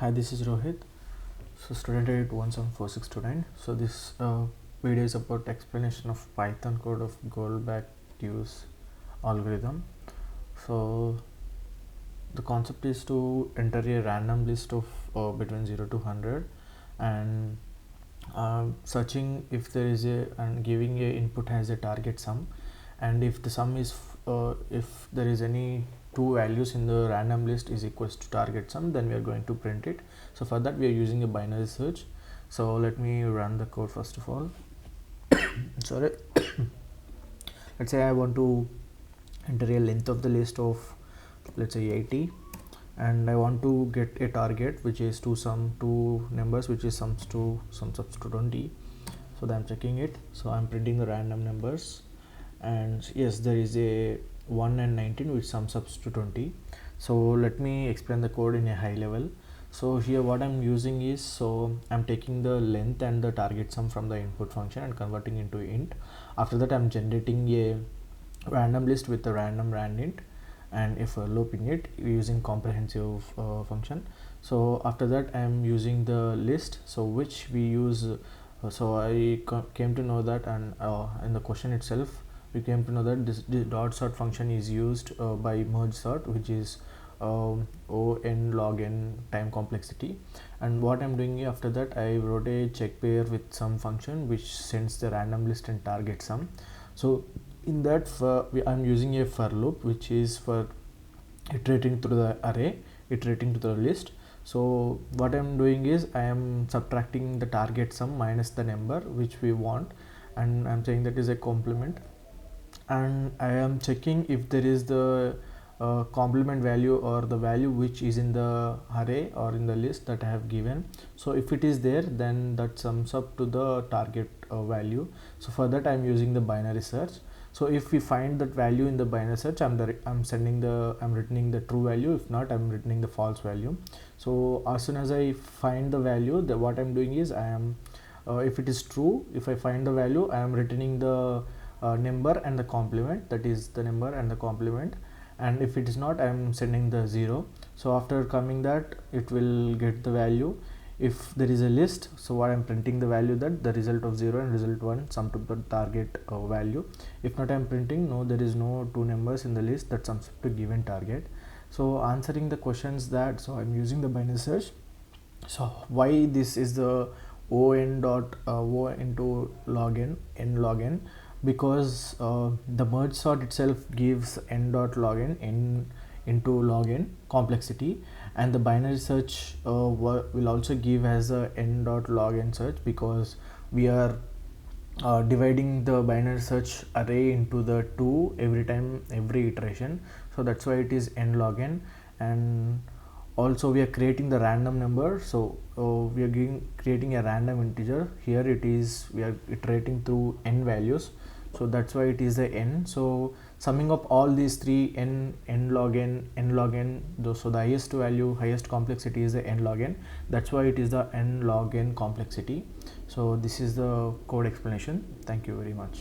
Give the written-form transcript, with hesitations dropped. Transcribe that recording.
Hi, this is Rohit. So student 817469. So this video is about explanation of Python code of GoldbachDeuce algorithm. So the concept is to enter a random list of between 0 to 100 and searching if there is a and giving a input as a target sum, and if the sum is if there is any two values in the random list is equals to target sum, then we are going to print it. So for that we are using a binary search. So let me run the code first of all. Sorry. Let's say I want to enter a length of the list of, let's say, 80, and I want to get a target which is two numbers which is sums up to 20. So I'm checking it. So I'm printing the random numbers, and yes, there is a 1 and 19 which sums up to 20. So let me explain the code in a high level. So here what I'm using is, so I'm taking the length and the target sum from the input function and converting into int. After that I'm generating a random list with the random randint and if looping it using comprehensive function. So after that I am using the list, so which we use. So I came to know that, and in the question itself we came to know that this dot sort function is used by merge sort, which is O n log n time complexity. And what I'm doing after that, I wrote a check pair with some function which sends the random list and target sum. So in that I'm using a for loop which is for iterating through the array, iterating to the list. So what I'm doing is I am subtracting the target sum minus the number which we want, and I'm saying that is a complement, and I am checking if there is the complement value or the value which is in the array or in the list that I have given. So if it is there, then that sums up to the target value. So for that I'm using the binary search. So if we find that value in the binary search, I'm returning the true value. If not, I'm returning the false value. So as soon as I find the value, what I'm doing is I am if it is true, if I find the value, I am returning the number and the complement, that is the number and the complement, and if it is not, I am sending the 0. So after coming that, it will get the value. If there is a list, so what I'm printing the value that the result of 0 and result 1 sum to the target value. If not, I'm printing no, there is no two numbers in the list that sums up to given target. So answering the questions that, so I'm using the binary search. So why this is the O into log n log n, because the merge sort itself gives n dot log n into log n complexity, and the binary search will also give as a n dot log n search, because we are dividing the binary search array into the two every iteration. So that's why it is n log n. And also we are creating the random number. So we are creating a random integer. Here it is, we are iterating through n values, so that's why it is the n. So summing up all these three, n log n, so the highest complexity is the n log n. That's why it is the n log n complexity. So this is the code explanation. Thank you very much.